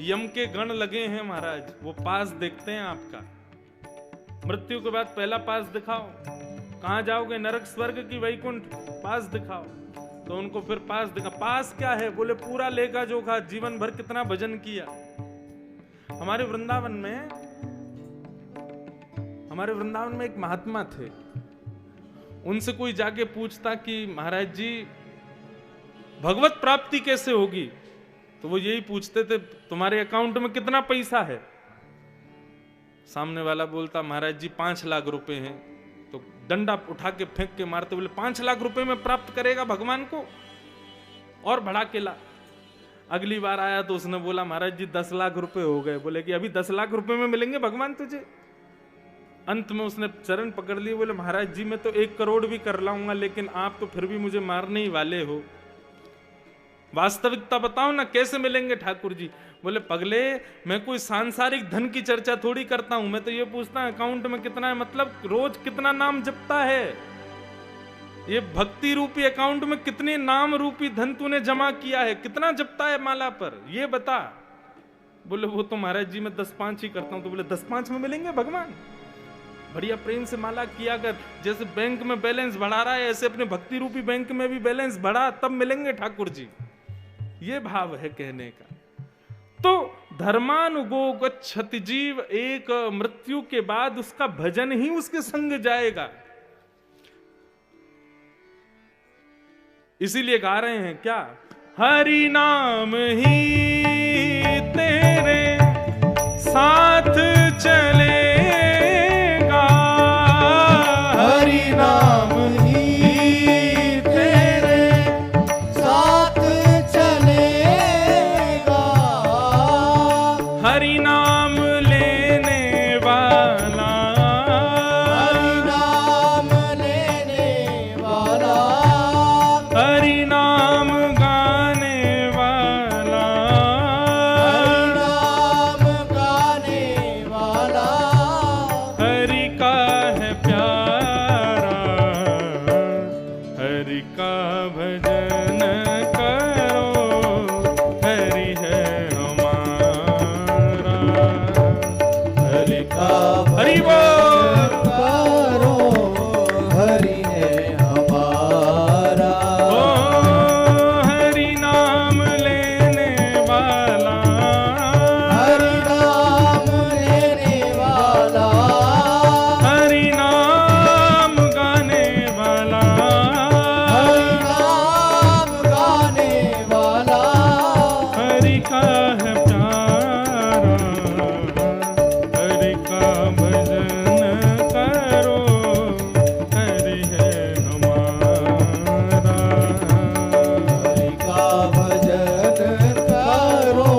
यम के गण लगे हैं महाराज, वो पास देखते हैं आपका। मृत्यु के बाद पहला पास दिखाओ, कहां जाओगे? नरक, स्वर्ग की वैकुंठ? पास दिखाओ। तो उनको फिर पास दिखा। पास क्या है? बोले पूरा लेखा जोखा, जीवन भर कितना भजन किया। हमारे वृंदावन में एक महात्मा थे, उनसे कोई जाके पूछता कि महाराज जी भगवत प्राप्ति कैसे होगी, तो वो यही पूछते थे तुम्हारे अकाउंट में कितना पैसा है। सामने वाला बोलता महाराज जी 5 लाख रुपए हैं, तो डंडा उठा के फेंक के मारते, बोले 5 लाख रुपए में प्राप्त करेगा भगवान को? और बढ़ा के ला। अगली बार आया तो उसने बोला महाराज जी 10 लाख रुपए हो गए। बोले कि अभी 10 लाख रुपए में मिलेंगे भगवान तुझे? अंत में उसने चरण पकड़ लिए, बोले महाराज जी मैं तो 1 करोड़ भी कर लाऊंगा, लेकिन आप तो फिर भी मुझे मारने ही वाले हो। वास्तविकता बताओ ना, कैसे मिलेंगे ठाकुर जी? बोले पगले, मैं कोई सांसारिक धन की चर्चा थोड़ी करता हूं, मैं तो ये पूछता हूं अकाउंट में कितना है, मतलब रोज कितना नाम जपता है। ये भक्ति रूपी अकाउंट में कितने नाम रूपी धन तूने जमा किया है, कितना जपता है माला पर, ये बता। बोले वो तो महाराज जी मैं 10-5 ही करता हूं। तो बोले 10-5 में मिलेंगे भगवान? बढ़िया प्रेम से माला किया कर, जैसे बैंक में बैलेंस बढ़ा रहा है ऐसे अपने भक्ति रूपी बैंक में भी बैलेंस बढ़ा, तब मिलेंगे ठाकुर जी। ये भाव है कहने का। तो धर्मानुगो गच्छति जीव, एक मृत्यु के बाद उसका भजन ही उसके संग जाएगा। इसीलिए गा रहे हैं क्या, हरि नाम ही तेरे साथ चलेगा, हरि नाम ही तेरे साथ चलेगा, हरि नाम लेने वाला, हरि नाम लेने वाला, हरि नाम गाने वाला, हरि नाम गाने वाला, हरि का है प्यारा, हरि का भजन करो, हरि है हमारा, हरि का हरि भजन बोल। करो, हरि है हमारा, ओ हरि नाम लेने वाला, हरि नाम लेने वाला, हरि नाम गाने वाला, हरि नाम गाने वाला, हरि का है प्यारा, हरि का भजन करो, हरि है हमारा। हरि का भजन करो,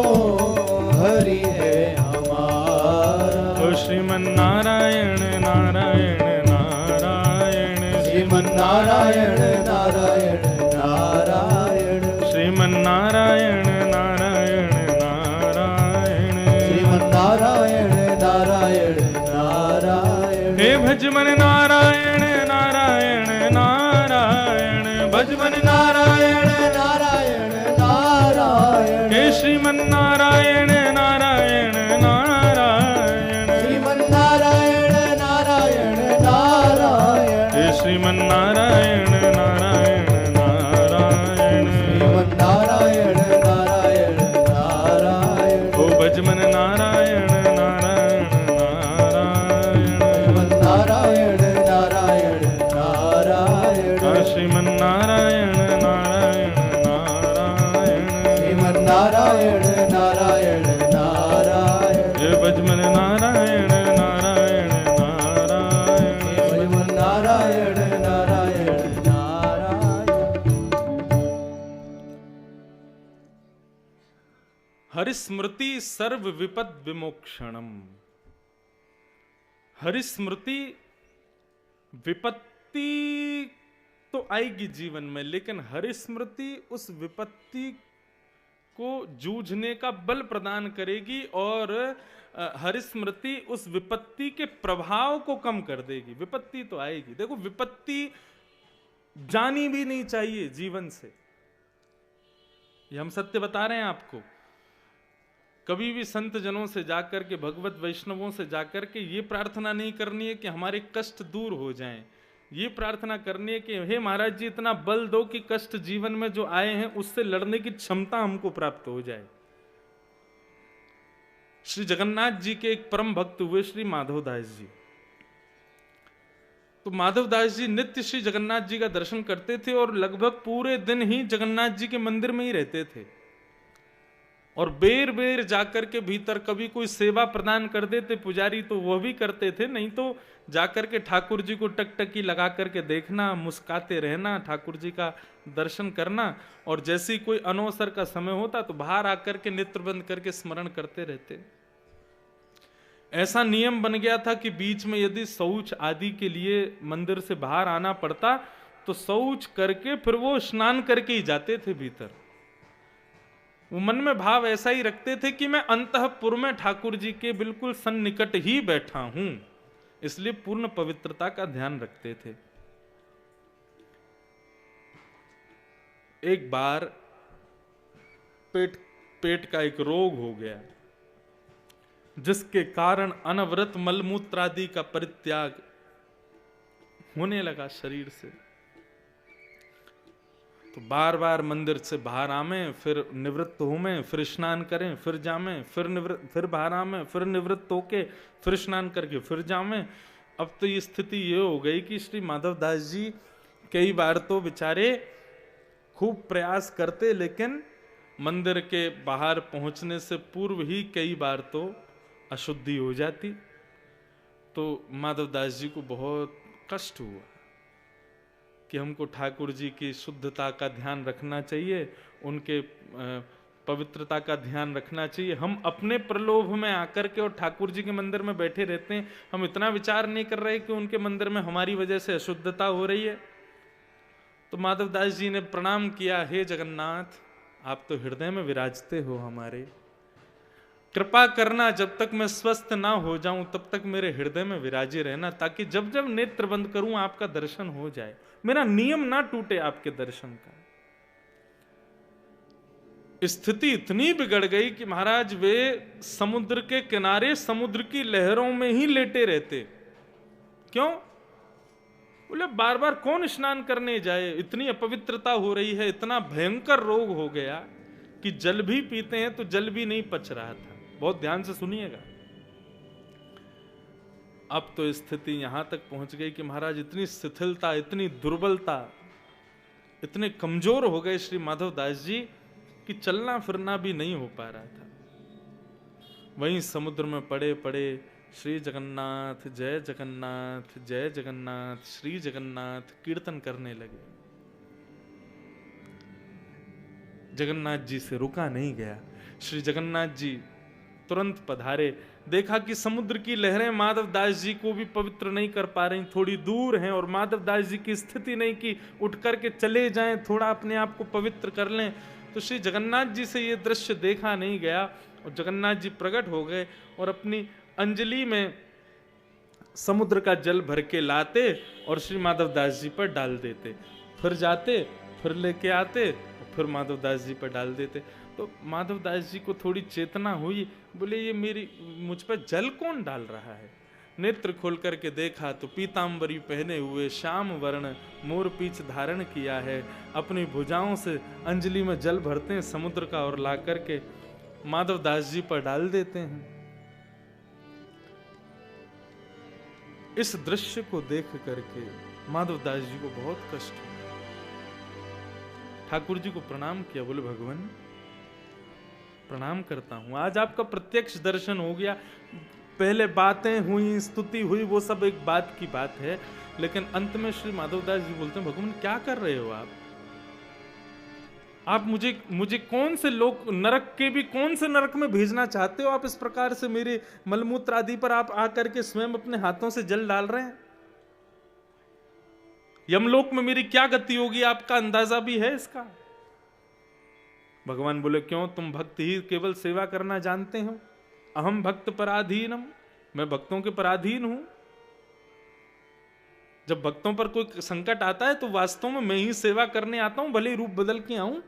हरि है हमारा। ओ श्रीमन नारायण नारायण नारायण, श्रीमन नारायण नारायण नारायण, श्रीमन नारायण नारायण नारायण, श्रीमन नारायण नारायण नारायण, हे भजमन नारायण नारायण नारायण, भजमन नारायण नारायण नारायण, हे श्रीमन नारायण नारायण नारायण, श्रीमन नारायण नारायण नारायण, हे श्रीमन नारायण नारायण नारायण, श्रीमन नारायण नारायण नारायण, ओ भजमन नारायण नारायण नारायण, श्रीमन नारायण नारायण नारायण, श्रीमन नारायण नारायण नारायण, श्रीमन नारायण नारायण नारायण, हे भजमन नारायण नारायण नारायण, श्रीमन नारायण नारायण नारायण। हरिस्मृति सर्व विपद विमोक्षणम। हरिस्मृति, विपत्ति तो आएगी जीवन में, लेकिन हरिस्मृति उस विपत्ति को जूझने का बल प्रदान करेगी और हरिस्मृति उस विपत्ति के प्रभाव को कम कर देगी। विपत्ति तो आएगी, देखो विपत्ति जानी भी नहीं चाहिए जीवन से, ये हम सत्य बता रहे हैं आपको। कभी भी संत जनों से जाकर के, भगवत वैष्णवों से जाकर के ये प्रार्थना नहीं करनी है कि हमारे कष्ट दूर हो जाएं। ये प्रार्थना करनी है कि हे महाराज जी इतना बल दो कि कष्ट जीवन में जो आए हैं उससे लड़ने की क्षमता हमको प्राप्त हो जाए। श्री जगन्नाथ जी के एक परम भक्त हुए श्री माधवदास जी। तो माधवदास जी नित्य श्री जगन्नाथ जी का दर्शन करते थे और लगभग पूरे दिन ही जगन्नाथ जी के मंदिर में ही रहते थे और बेर बेर जाकर के भीतर कभी कोई सेवा प्रदान कर देते पुजारी तो वह भी करते थे, नहीं तो जाकर के ठाकुर जी को टकटकी लगा करके देखना, मुस्काते रहना, ठाकुर जी का दर्शन करना और जैसे ही कोई अनवसर का समय होता तो बाहर आकर के नेत्र बंद करके स्मरण करते रहते। ऐसा नियम बन गया था कि बीच में यदि शौच आदि के लिए मंदिर से बाहर आना पड़ता तो शौच करके फिर वो स्नान करके ही जाते थे भीतर। वो मन में भाव ऐसा ही रखते थे कि मैं अंतःपुर में ठाकुर जी के बिल्कुल सन्निकट ही बैठा हूं, इसलिए पूर्ण पवित्रता का ध्यान रखते थे। एक बार पेट का एक रोग हो गया, जिसके कारण अनवरत मलमूत्र आदि का परित्याग होने लगा शरीर से। तो बार बार मंदिर से बाहर आवें, फिर निवृत्त होवें, फिर स्नान करें, फिर जावें, फिर बाहर आवें, फिर निवृत्त होके फिर स्नान करके फिर जावें। अब तो ये स्थिति ये हो गई कि श्री माधव दास जी कई बार तो बेचारे खूब प्रयास करते, लेकिन मंदिर के बाहर पहुंचने से पूर्व ही कई बार तो अशुद्धि हो जाती। तो माधव दास जी को बहुत कष्ट हुआ कि हमको ठाकुर जी की शुद्धता का ध्यान रखना चाहिए, उनके पवित्रता का ध्यान रखना चाहिए। हम अपने प्रलोभ में आकर के और ठाकुर जी के मंदिर में बैठे रहते हैं, हम इतना विचार नहीं कर रहे कि उनके मंदिर में हमारी वजह से अशुद्धता हो रही है। तो माधव दास जी ने प्रणाम किया, हे जगन्नाथ, आप तो हृदय में विराजते हो हमारे, कृपा करना जब तक मैं स्वस्थ ना हो जाऊं तब तक मेरे हृदय में विराजे रहना, ताकि जब जब नेत्र बंद करूं आपका दर्शन हो जाए, मेरा नियम ना टूटे आपके दर्शन का। स्थिति इतनी बिगड़ गई कि महाराज वे समुद्र के किनारे समुद्र की लहरों में ही लेटे रहते। क्यों? बोले बार बार कौन स्नान करने जाए, इतनी अपवित्रता हो रही है, इतना भयंकर रोग हो गया कि जल भी पीते हैं तो जल भी नहीं पच रहा था। बहुत ध्यान से सुनिएगा। अब तो स्थिति यहां तक पहुंच गई कि महाराज इतनी शिथिलता, इतनी दुर्बलता, इतने कमजोर हो गए श्री माधव दास जी कि चलना फिरना भी नहीं हो पा रहा था। वहीं समुद्र में पड़े पड़े श्री जगन्नाथ जय जगन्नाथ जय जगन्नाथ श्री जगन्नाथ कीर्तन करने लगे। जगन्नाथ जी से रुका नहीं गया। श्री जगन्नाथ जी तुरंत पधारे, देखा कि समुद्र की लहरें माधव दास जी को भी पवित्र नहीं कर पा रही, थोड़ी दूर हैं, और माधव दास जी की स्थिति नहीं कि उठ करके चले जाएं, थोड़ा अपने आप को पवित्र कर लें। तो श्री जगन्नाथ जी से ये दृश्य देखा नहीं गया, और जगन्नाथ जी प्रकट हो गए और अपनी अंजलि में समुद्र का जल भर के लाते और श्री माधव दास जी पर डाल देते, फिर जाते, फिर लेके आते, फिर माधव दास जी पर डाल देते। तो माधव दास जी को थोड़ी चेतना हुई, बोले ये मुझ पर जल कौन डाल रहा है। नेत्र खोल करके देखा तो पीतांबरी पहने हुए श्याम वर्ण मोर पीछ धारण किया है, अपनी भुजाओं से अंजलि में जल भरते हैं समुद्र का और ला करके माधव दास जी पर डाल देते हैं। इस दृश्य को देख करके माधव दास जी को बहुत कष्ट हुआ। ठाकुर जी को प्रणाम किया, बोले भगवान प्रणाम करता हूं, आज आपका प्रत्यक्ष दर्शन हो गया। पहले बातें हुई, स्तुति हुई, वो सब एक बात की बात है, लेकिन अंत में श्री माधवदास जी बोलते हैं भगवान क्या कर रहे हो आप मुझे कौन से लोग नरक के भी कौन से नरक में भेजना चाहते हो? आप इस प्रकार से मेरे मलमूत्र आदि पर आप आकर के स्वयं अपने हाथों से जल डाल रहे हैं। यमलोक में मेरी क्या गति होगी, आपका अंदाजा भी है इसका? भगवान बोले क्यों, तुम भक्त ही केवल सेवा करना जानते हो, अहम भक्त पराधीनम, मैं भक्तों के पराधीन हूं। जब भक्तों पर कोई संकट आता है तो वास्तव में मैं ही सेवा करने आता हूं, भले ही रूप बदल के आऊं।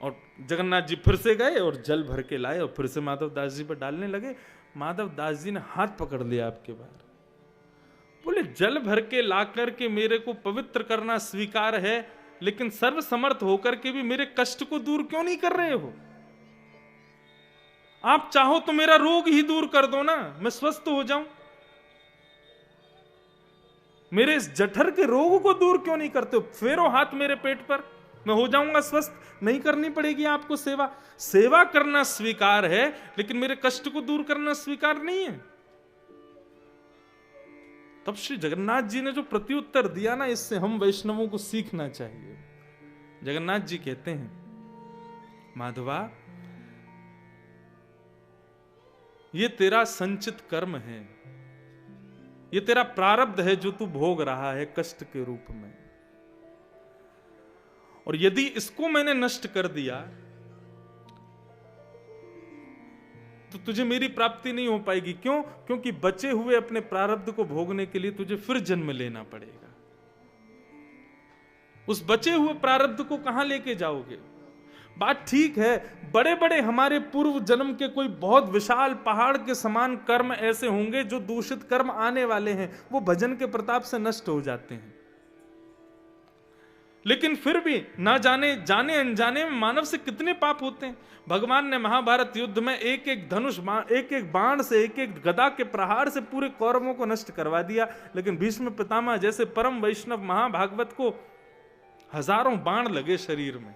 और जगन्नाथ जी फिर से गए और जल भर के लाए और फिर से माधव दास जी पर डालने लगे। माधव दास जी ने हाथ पकड़ लिया आपके बाहर, बोले जल भर के ला करके मेरे को पवित्र करना स्वीकार है, लेकिन सर्वसमर्थ होकर के भी मेरे कष्ट को दूर क्यों नहीं कर रहे हो? आप चाहो तो मेरा रोग ही दूर कर दो ना, मैं स्वस्थ हो जाऊं। मेरे इस जठर के रोग को दूर क्यों नहीं करते हो? फेरो हाथ मेरे पेट पर, मैं हो जाऊंगा स्वस्थ, नहीं करनी पड़ेगी आपको सेवा। सेवा करना स्वीकार है, लेकिन मेरे कष्ट को दूर करना स्वीकार नहीं है। तब श्री जगन्नाथ जी ने जो प्रत्युत्तर दिया ना, इससे हम वैष्णवों को सीखना चाहिए। जगन्नाथ जी कहते हैं माधवा, ये तेरा संचित कर्म है, ये तेरा प्रारब्ध है जो तू भोग रहा है कष्ट के रूप में। और यदि इसको मैंने नष्ट कर दिया तो तुझे मेरी प्राप्ति नहीं हो पाएगी। क्यों? क्योंकि बचे हुए अपने प्रारब्ध को भोगने के लिए तुझे फिर जन्म लेना पड़ेगा। उस बचे हुए प्रारब्ध को कहां लेके जाओगे? बात ठीक है, बड़े बड़े हमारे पूर्व जन्म के कोई बहुत विशाल पहाड़ के समान कर्म ऐसे होंगे जो दूषित कर्म आने वाले हैं, वो भजन के प्रताप से नष्ट हो जाते हैं। लेकिन फिर भी ना जाने अनजाने में मानव से कितने पाप होते हैं। भगवान ने महाभारत युद्ध में एक एक धनुष एक एक बाण से, एक एक गदा के प्रहार से पूरे कौरवों को नष्ट करवा दिया। लेकिन भीष्म पितामह जैसे परम वैष्णव महाभागवत को हजारों बाण लगे शरीर में।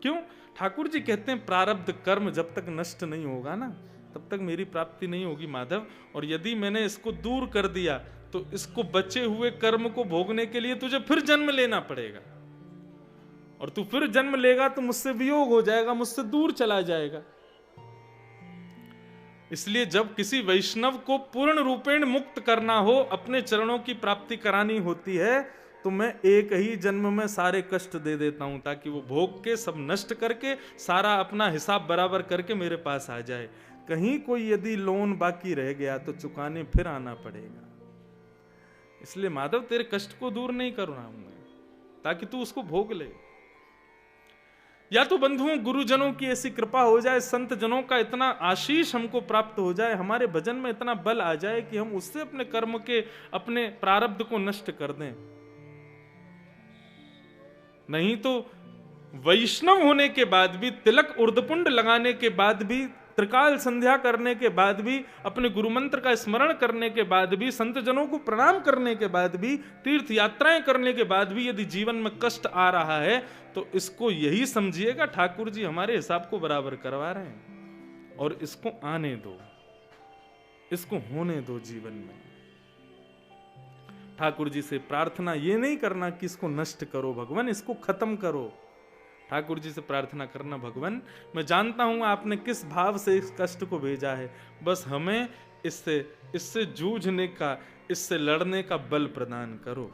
क्यों? ठाकुर जी कहते हैं प्रारब्ध कर्म जब तक नष्ट नहीं होगा ना, तब तक मेरी प्राप्ति नहीं होगी माधव। और यदि मैंने इसको दूर कर दिया तो इसको बचे हुए कर्म को भोगने के लिए तुझे फिर जन्म लेना पड़ेगा, और तू फिर जन्म लेगा तो मुझसे वियोग हो जाएगा, मुझसे दूर चला जाएगा। इसलिए जब किसी वैष्णव को पूर्ण रूपेण मुक्त करना हो, अपने चरणों की प्राप्ति करानी होती है, तो मैं एक ही जन्म में सारे कष्ट दे देता हूं, ताकि वो भोग के सब नष्ट करके सारा अपना हिसाब बराबर करके मेरे पास आ जाए। कहीं कोई यदि लोन बाकी रह गया तो चुकाने फिर आना पड़ेगा। इसलिए माधव तेरे कष्ट को दूर नहीं कर रहा हूं मैं, ताकि तू उसको भोग ले। या तो बंधुओं गुरुजनों की ऐसी कृपा हो जाए, संत जनों का इतना आशीष हमको प्राप्त हो जाए, हमारे भजन में इतना बल आ जाए कि हम उससे अपने कर्म के, अपने प्रारब्ध को नष्ट कर दें। नहीं तो वैष्णव होने के बाद भी, तिलक उर्धपुंड लगाने के बाद भी, त्रिकाल संध्या करने के बाद भी, अपने गुरु मंत्र का स्मरण करने के बाद भी, संत जनों को प्रणाम करने के बाद भी, तीर्थ यात्राएं करने के बाद भी यदि जीवन में कष्ट आ रहा है तो इसको यही समझिएगा ठाकुर जी हमारे हिसाब को बराबर करवा रहे हैं, और इसको आने दो, इसको होने दो जीवन में। ठाकुर जी से प्रार्थना ये नहीं करना कि इसको नष्ट करो भगवान, इसको खत्म करो। ठाकुर जी से प्रार्थना करना, भगवान मैं जानता हूं आपने किस भाव से इस कष्ट को भेजा है, बस हमें इससे जूझने का, इससे लड़ने का बल प्रदान करो।